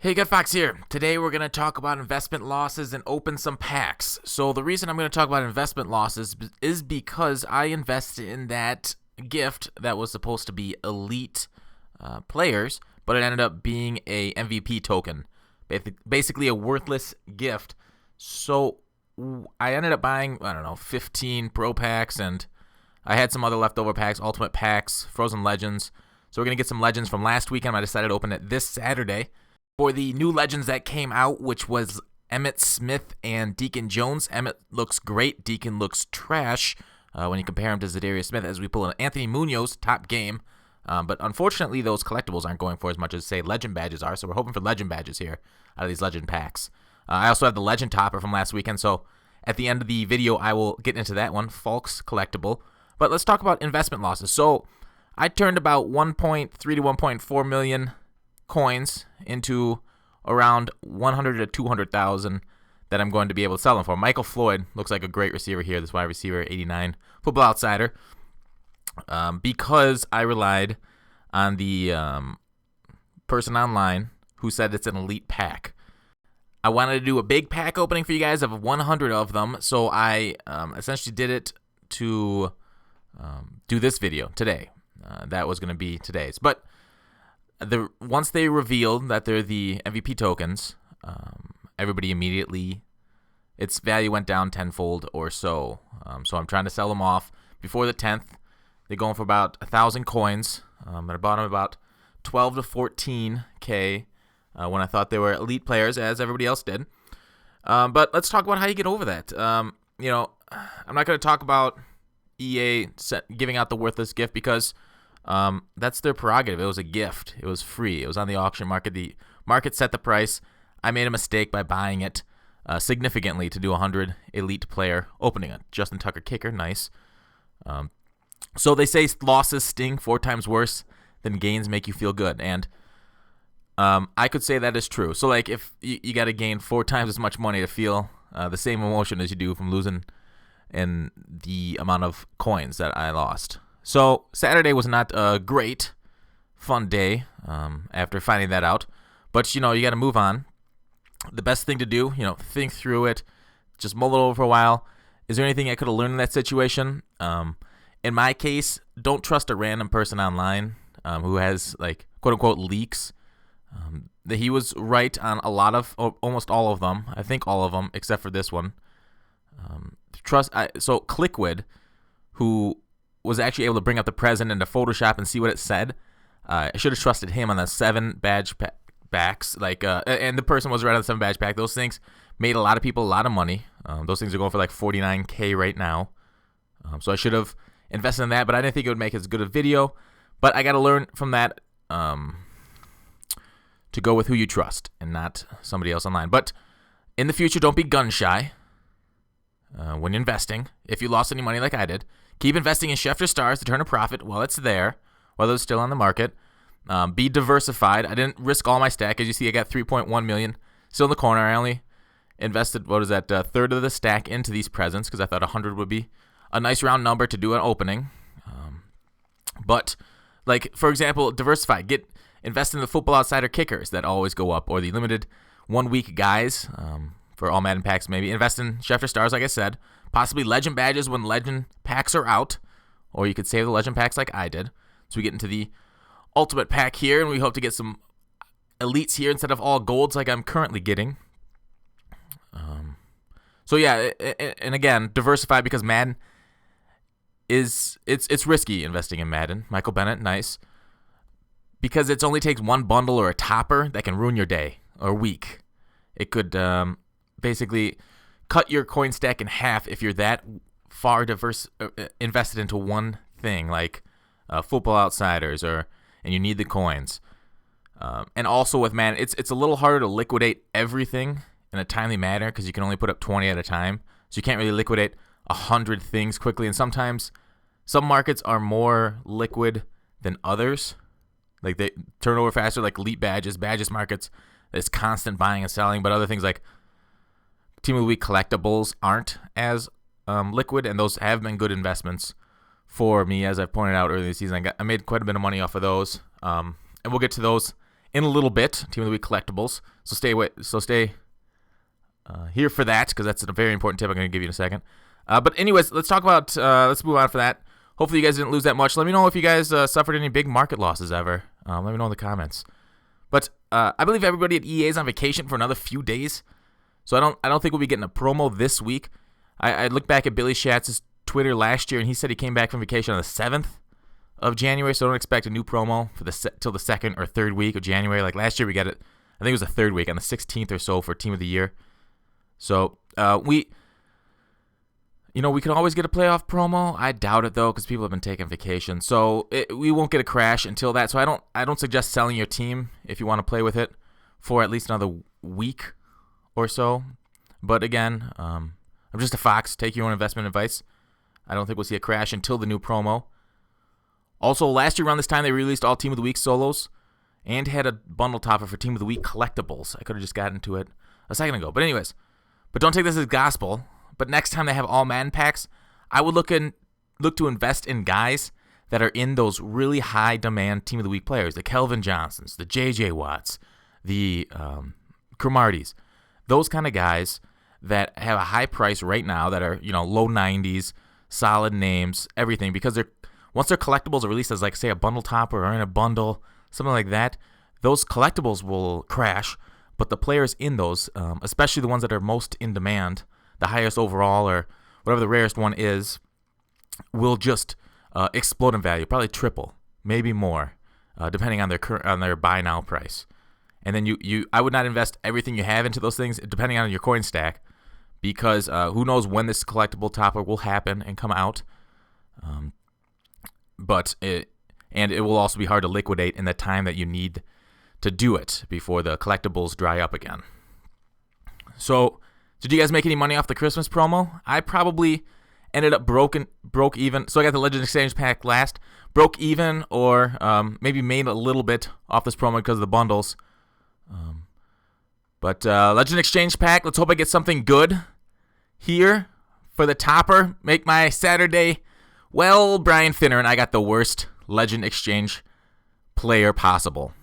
Hey, GutFoxx here. Today we're going to talk about investment losses and open some packs. So the reason I'm going to talk about investment losses is because I invested in that gift that was supposed to be elite players, but it ended up being a MVP token, basically a worthless gift. So I ended up buying, 15 pro packs, and I had some other leftover packs, ultimate packs, frozen legends. So we're going to get some legends from last weekend. I decided to open it this Saturday. For the new legends that came out, which was Emmitt Smith and Deacon Jones. Emmitt looks great. Deacon looks trash when you compare him to Zadarius Smith, as we pull in Anthony Munoz, top game. But unfortunately, those collectibles aren't going for as much as, say, legend badges are, so we're hoping for legend badges here out of these legend packs. I also have the legend topper from last weekend, so at the end of the video, I will get into that one, Falk's collectible. But let's talk about investment losses. So I turned about 1.3 to 1.4 million coins into around 100 to 200,000 that I'm going to be able to sell them for. Michael Floyd looks like a great receiver here, this wide receiver, 89, Football Outsider, because I relied on the person online who said it's an elite pack. I wanted to do a big pack opening for you guys of 100 of them, so I essentially did it to do this video today. That was going to be today's, but once they revealed that they're the MVP tokens, everybody immediately, its value went down tenfold or so. So I'm trying to sell them off before the 10th. They're going for about 1,000 coins. And I bought them about 12 to 14K when I thought they were elite players, as everybody else did. But let's talk about how you get over that. I'm not going to talk about EA giving out the worthless gift because that's their prerogative. It was a gift. It was free. It was on the auction market. The market set the price. I made a mistake by buying it significantly to do 100 elite player opening it. Justin Tucker kicker, nice. So they say losses sting 4 times worse than gains make you feel good, and I could say that is true. So like if you got to gain 4 times as much money to feel the same emotion as you do from losing in the amount of coins that I lost. So Saturday was not a great, fun day after finding that out. But, you got to move on. The best thing to do, think through it. Just mull it over for a while. Is there anything I could have learned in that situation? In my case, don't trust a random person online who has, like, quote-unquote leaks. He was right on almost all of them. I think all of them, except for this one. So Clickwood, who was actually able to bring up the present into Photoshop and see what it said. I should have trusted him on the 7 badge backs. And the person was right on the 7 badge pack. Those things made a lot of people a lot of money. Those things are going for like 49K right now. So I should have invested in that, but I didn't think it would make as good a video. But I got to learn from that to go with who you trust and not somebody else online. But in the future, don't be gun shy when investing. If you lost any money like I did, keep investing in Schefter Stars to turn a profit while it's there, while it's still on the market. Be diversified. I didn't risk all my stack. As you see, I got 3.1 million still in the corner. I only invested, a third of the stack into these presents because I thought 100 would be a nice round number to do an opening. But, like, for example, diversify. Invest in the Football Outsider kickers that always go up, or the limited 1-week guys for all Madden packs maybe. Invest in Schefter Stars, like I said. Possibly legend badges when legend packs are out, or you could save the legend packs like I did. So we get into the ultimate pack here, and we hope to get some elites here instead of all golds like I'm currently getting. So yeah, and again, diversify because Madden it's risky investing in Madden. Michael Bennett, nice, because it only takes one bundle or a topper that can ruin your day or week. It could basically cut your coin stack in half if you're that far invested into one thing, like Football Outsiders, and you need the coins. And also with Madden, it's a little harder to liquidate everything in a timely manner because you can only put up 20 at a time. So you can't really liquidate 100 things quickly. And sometimes some markets are more liquid than others. Like they turn over faster, like elite badges markets. There's constant buying and selling, but other things like Team of the Week collectables aren't as liquid, and those have been good investments for me, as I pointed out earlier this season. I made quite a bit of money off of those, and we'll get to those in a little bit. Team of the Week collectibles. So stay here for that, because that's a very important tip I'm going to give you in a second. But anyways, let's talk about, let's move on for that. Hopefully you guys didn't lose that much. Let me know if you guys suffered any big market losses ever. Let me know in the comments. But I believe everybody at EA is on vacation for another few days. So I don't think we'll be getting a promo this week. I looked back at Billy Schatz's Twitter last year, and he said he came back from vacation on the 7th of January, so don't expect a new promo for till the 2nd or 3rd week of January. Like last year, we got it, I think it was the 3rd week, on the 16th or so for Team of the Year. So we could always get a playoff promo. I doubt it, though, because people have been taking vacation. So we won't get a crash until that. So I don't suggest selling your team if you want to play with it for at least another week or so. But again, I'm just a fox. Take your own investment advice. I don't think we'll see a crash until the new promo. Also, last year around this time, they released all Team of the Week solos and had a bundle topper for Team of the Week collectibles. I could have just gotten to it a second ago. But anyways, don't take this as gospel. But next time they have all Madden packs, I would look to invest in guys that are in those really high demand Team of the Week players, the Kelvin Johnsons, the J.J. Watts, the Cromarties, those kind of guys that have a high price right now that are, low 90s, solid names, everything, because once their collectibles are released as, like, say, a bundle topper or in a bundle, something like that, those collectibles will crash, but the players in those, especially the ones that are most in demand, the highest overall or whatever the rarest one is, will just explode in value, probably triple, maybe more, depending on their buy now price. And then I would not invest everything you have into those things, depending on your coin stack, because who knows when this collectible topper will happen and come out. But it will also be hard to liquidate in the time that you need to do it before the collectibles dry up again. So, did you guys make any money off the Christmas promo? I probably ended up broke even. So I got the Legend Exchange pack last, broke even, or maybe made a little bit off this promo because of the bundles. But Legend Exchange pack, let's hope I get something good here for the topper. Make my Saturday, well, Brian Finner and I got the worst Legend Exchange player possible,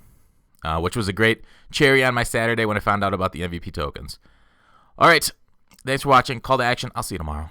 which was a great cherry on my Saturday when I found out about the MVP tokens. All right, thanks for watching. Call to action. I'll see you tomorrow.